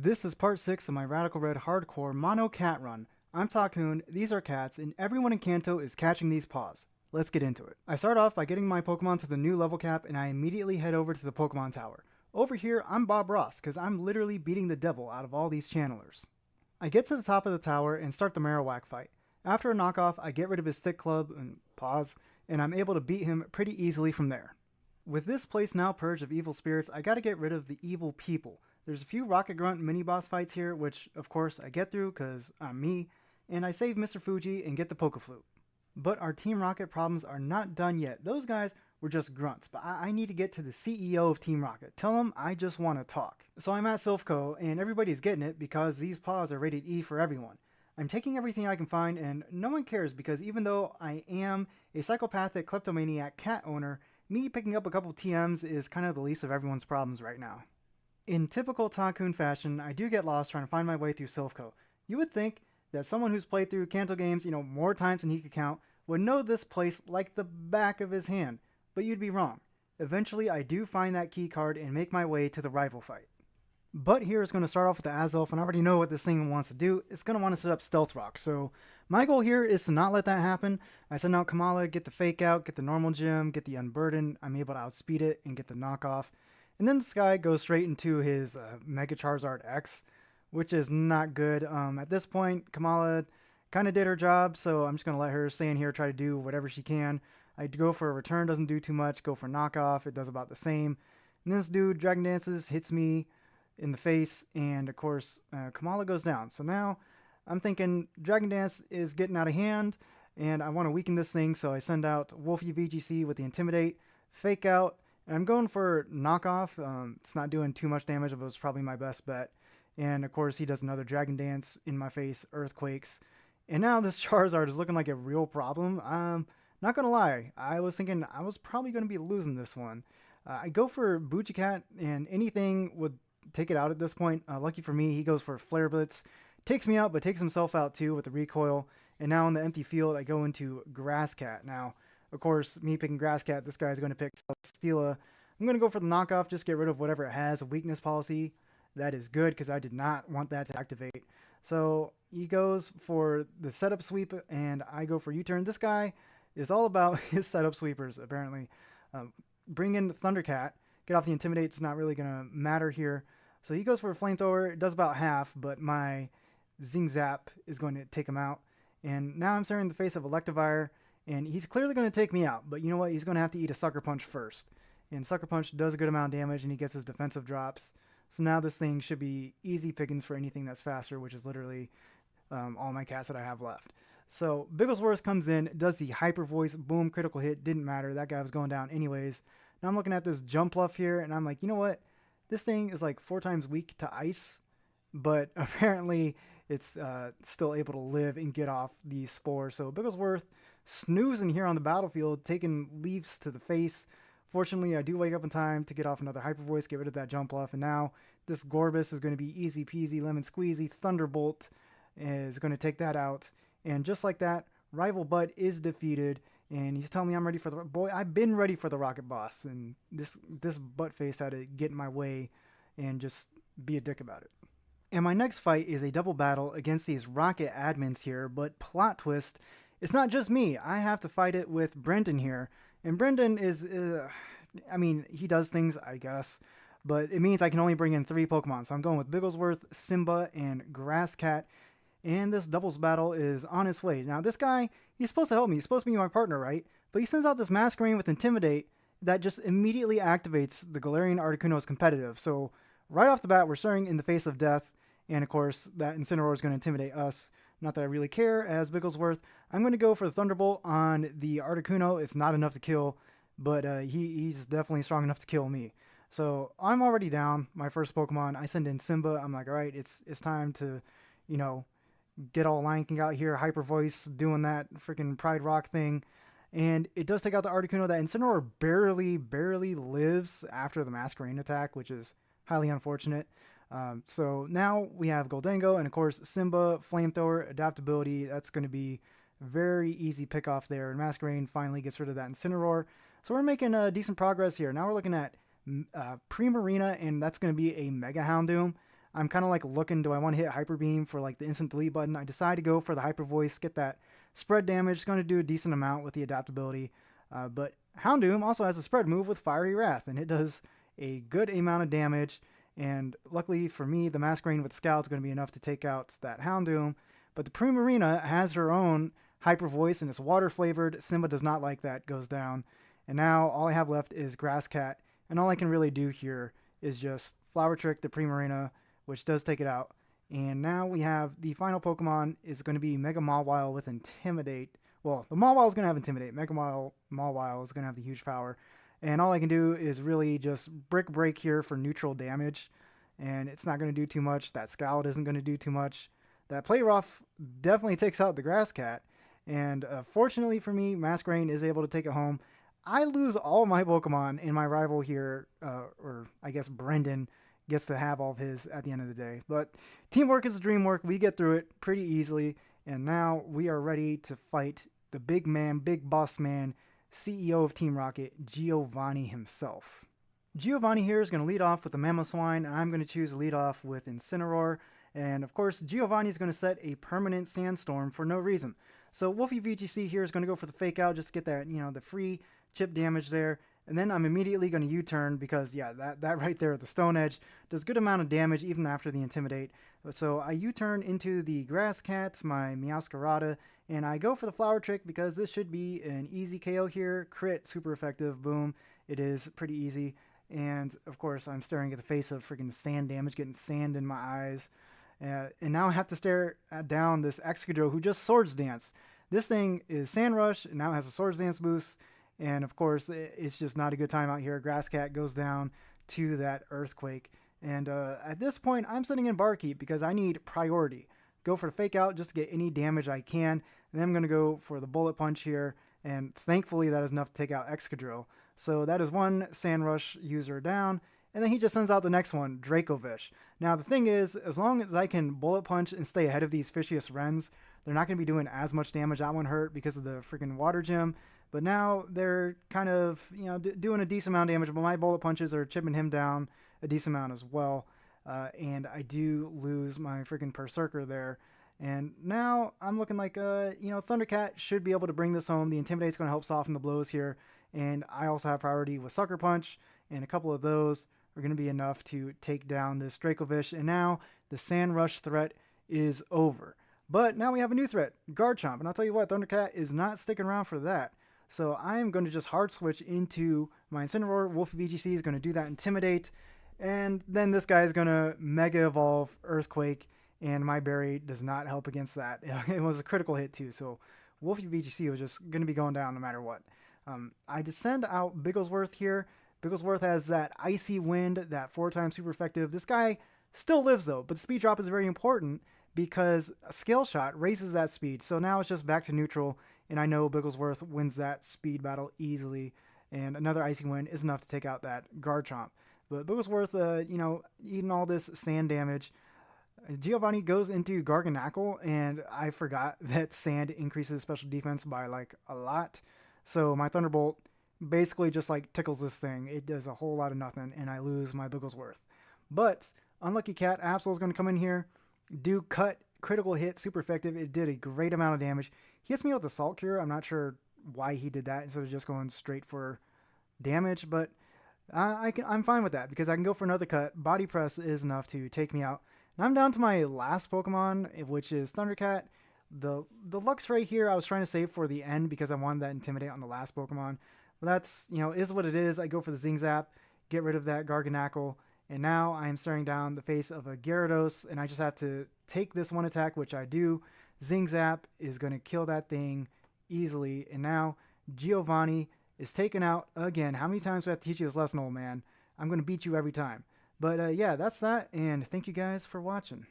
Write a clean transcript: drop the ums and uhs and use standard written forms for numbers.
This is part 6 of my Radical Red Hardcore Mono Cat Run. I'm Takun, these are cats, and everyone in Kanto is catching these paws. Let's get into it. I start off by getting my Pokemon to the new level cap, and I immediately head over to the Pokemon Tower. Over here, I'm Bob Ross, because I'm literally beating the devil out of all these channelers. I get to the top of the tower and start the Marowak fight. After a knockoff, I get rid of his thick club and paws, and I'm able to beat him pretty easily from there. With this place now purged of evil spirits, I gotta get rid of the evil people. There's a few Rocket Grunt mini-boss fights here, which of course I get through because I'm me, and I save Mr. Fuji and get the Pokeflute. But our Team Rocket problems are not done yet. Those guys were just grunts, but I need to get to the CEO of Team Rocket. Tell him I just want to talk. So I'm at Silphco, and everybody's getting it because these paws are rated E for everyone. I'm taking everything I can find, and no one cares because even though I am a psychopathic kleptomaniac cat owner, me picking up a couple TMs is kind of the least of everyone's problems right now. In typical Takun fashion, I do get lost trying to find my way through Silphco. You would think that someone who's played through Kanto games, more times than he could count, would know this place like the back of his hand, but you'd be wrong. Eventually, I do find that key card and make my way to the rival fight. But here is going to start off with the Azelf, and I already know what this thing wants to do. It's going to want to set up Stealth Rock, so my goal here is to not let that happen. I send out Kamala, get the Fake Out, get the normal gym, get the Unburden. I'm able to outspeed it and get the knockoff. And then this guy goes straight into his Mega Charizard X, which is not good. At this point, Kamala kind of did her job, so I'm just going to let her stay in here, try to do whatever she can. I go for a return, doesn't do too much. Go for knockoff, it does about the same. And this dude, Dragon Dances, hits me in the face, and of course, Kamala goes down. So now I'm thinking Dragon Dance is getting out of hand, and I want to weaken this thing, so I send out Wolfie VGC with the Intimidate, Fake Out, and I'm going for knockoff. It's not doing too much damage, but it was probably my best bet. And of course, he does another Dragon Dance in my face, Earthquakes. And now this Charizard is looking like a real problem. Not gonna lie, I was thinking I was probably gonna be losing this one. I go for Cat, and anything would take it out at this point. Lucky for me, he goes for Flare Blitz, takes me out, but takes himself out too with the recoil. And now in the empty field, I go into Grass Cat. Now, of course, me picking Grass Cat, this guy's going to pick Steela. I'm going to go for the knockoff, just get rid of whatever it has, a weakness policy. That is good because I did not want that to activate. So he goes for the setup sweep, and I go for U-turn. This guy is all about his setup sweepers, apparently. Bring in Thundercat. Get off the Intimidate. It's not really going to matter here. So he goes for a Flamethrower. It does about half, but my Zing Zap is going to take him out. And now I'm staring in the face of Electivire. And he's clearly going to take me out, but you know what? He's going to have to eat a Sucker Punch first. And Sucker Punch does a good amount of damage, and he gets his defensive drops. So now this thing should be easy pickings for anything that's faster, which is literally all my cats that I have left. So Bigglesworth comes in, does the Hyper Voice, boom, critical hit, didn't matter. That guy was going down anyways. Now I'm looking at this Jump Bluff here, and I'm like, you know what? This thing is like 4 times weak to Ice, but apparently it's still able to live and get off the Spore. So Bigglesworth snoozing here on the battlefield, taking leaves to the face. Fortunately, I do wake up in time to get off another Hyper Voice, get rid of that Jump Bluff, and now this Gorbis is going to be easy peasy, lemon squeezy. Thunderbolt is going to take that out, and just like that, Rival Bud is defeated, and he's telling me I'm ready for the... Boy, I've been ready for the Rocket Boss, and this butt face had to get in my way and just be a dick about it. And my next fight is a double battle against these Rocket admins here, but plot twist, it's not just me. I have to fight it with Brendan here. And Brendan is, he does things, I guess. But it means I can only bring in 3 Pokemon. So I'm going with Bigglesworth, Simba, and Grass Cat. And this doubles battle is on its way. Now this guy, he's supposed to help me. He's supposed to be my partner, right? But he sends out this Masquerain with Intimidate that just immediately activates the Galarian Articuno's competitive. So right off the bat, we're staring in the face of death. And of course, that Incineroar is going to intimidate us. Not that I really care as Bigglesworth. I'm going to go for the Thunderbolt on the Articuno. It's not enough to kill, but he's definitely strong enough to kill me. So I'm already down. My first Pokemon, I send in Simba. I'm like, all right, it's time to, get all Lion King out here. Hyper Voice doing that freaking Pride Rock thing. And it does take out the Articuno. That Incineroar barely lives after the Masquerain attack, which is highly unfortunate. So now we have Goldango, and of course Simba, Flamethrower, Adaptability. That's going to be very easy pick off there. And Masquerain finally gets rid of that Incineroar. So we're making decent progress here. Now we're looking at Primarina, and that's going to be a Mega Houndoom. I'm kind of like looking, do I want to hit Hyper Beam for like the instant delete button? I decide to go for the Hyper Voice, get that spread damage. It's going to do a decent amount with the adaptability. But Houndoom also has a spread move with Fiery Wrath, and it does a good amount of damage. And luckily for me, the Masquerain with Scout is going to be enough to take out that Houndoom. But the Primarina has her own Hyper Voice, and it's water flavored. Simba does not like that, goes down. And now all I have left is Grass Cat, and all I can really do here is just Flower Trick the Primarina, which does take it out. And now we have the final Pokemon is going to be Mega Mawile with Intimidate. Well, the Mawile is going to have Intimidate. Mega Mawile is going to have the huge power. And all I can do is really just Brick Break here for neutral damage. And it's not going to do too much. That Scout isn't going to do too much. That Play Rough definitely takes out the Grass Cat. And fortunately for me, Masquerain is able to take it home. I lose all my Pokemon, and my rival here, or I guess Brendan, gets to have all of his at the end of the day. But teamwork is dream work. We get through it pretty easily. And now we are ready to fight the big man, big boss man, CEO of Team Rocket, Giovanni himself. Giovanni here is going to lead off with the Mamoswine, and I'm going to choose to lead off with Incineroar. And of course, Giovanni is going to set a permanent Sandstorm for no reason. So Wolfie VGC here is going to go for the Fake Out just to get that, the free chip damage there. And then I'm immediately going to U-turn because, yeah, that right there, the Stone Edge, does good amount of damage even after the Intimidate. So I U-turn into the Grass Cat, my Meowscarada, and I go for the Flower Trick because this should be an easy KO here. Crit, super effective, boom. It is pretty easy. And, of course, I'm staring at the face of freaking sand damage, getting sand in my eyes. And now I have to stare down this Excadrill who just Swords Dance. This thing is Sand Rush, and now it has a Swords Dance boost. And of course, it's just not a good time out here. Grass Cat goes down to that Earthquake. And at this point, I'm sitting in Barkeep because I need priority. Go for the Fake Out just to get any damage I can. And then I'm going to go for the Bullet Punch here. And thankfully, that is enough to take out Excadrill. So that is one Sand Rush user down. And then he just sends out the next one, Dracovish. Now, the thing is, as long as I can Bullet Punch and stay ahead of these Fishious Wrens, they're not going to be doing as much damage. That one hurt because of the freaking Water Gym. But now they're kind of, doing a decent amount of damage. But my Bullet Punches are chipping him down a decent amount as well. And I do lose my freaking Berserker there. And now I'm looking like, Thundercat should be able to bring this home. The Intimidate's going to help soften the blows here. And I also have priority with Sucker Punch. And a couple of those are going to be enough to take down this Dracovish. And now the Sand Rush threat is over. But now we have a new threat, Garchomp. And I'll tell you what, Thundercat is not sticking around for that. So I'm going to just hard switch into my Incineroar. Wolf VGC is going to do that Intimidate. And then this guy is going to Mega Evolve Earthquake. And my Berry does not help against that. It was a critical hit too. So Wolfie VGC was just going to be going down no matter what. I descend out Bigglesworth here. Bigglesworth has that Icy Wind, that 4x super effective. This guy still lives though, but the speed drop is very important because a Scale Shot raises that speed. So now it's just back to neutral, and I know Bigglesworth wins that speed battle easily, and another Icy Wind is enough to take out that Garchomp. But Bigglesworth, eating all this sand damage. Giovanni goes into Garganackle, and I forgot that sand increases special defense by like a lot. So my Thunderbolt basically just like tickles this thing. It does a whole lot of nothing, and I lose my Bigglesworth. But Unlucky Cat Absol is going to come in here, do cut, critical hit, super effective. It did a great amount of damage. He hits me with the Salt Cure. I'm not sure why he did that instead of just going straight for damage, but I'm fine with that because I can go for another cut. Body Press is enough to take me out. And I'm down to my last Pokemon, which is Thundercat. The Luxray here I was trying to save for the end because I wanted that Intimidate on the last Pokemon. But that's, is what it is. I go for the Zing Zap, get rid of that Garganackle, and now I am staring down the face of a Gyarados, and I just have to take this one attack, which I do. Zing Zap is going to kill that thing easily, and now Giovanni is taken out again. How many times do I have to teach you this lesson, old man? I'm going to beat you every time. But yeah, that's that, and thank you guys for watching.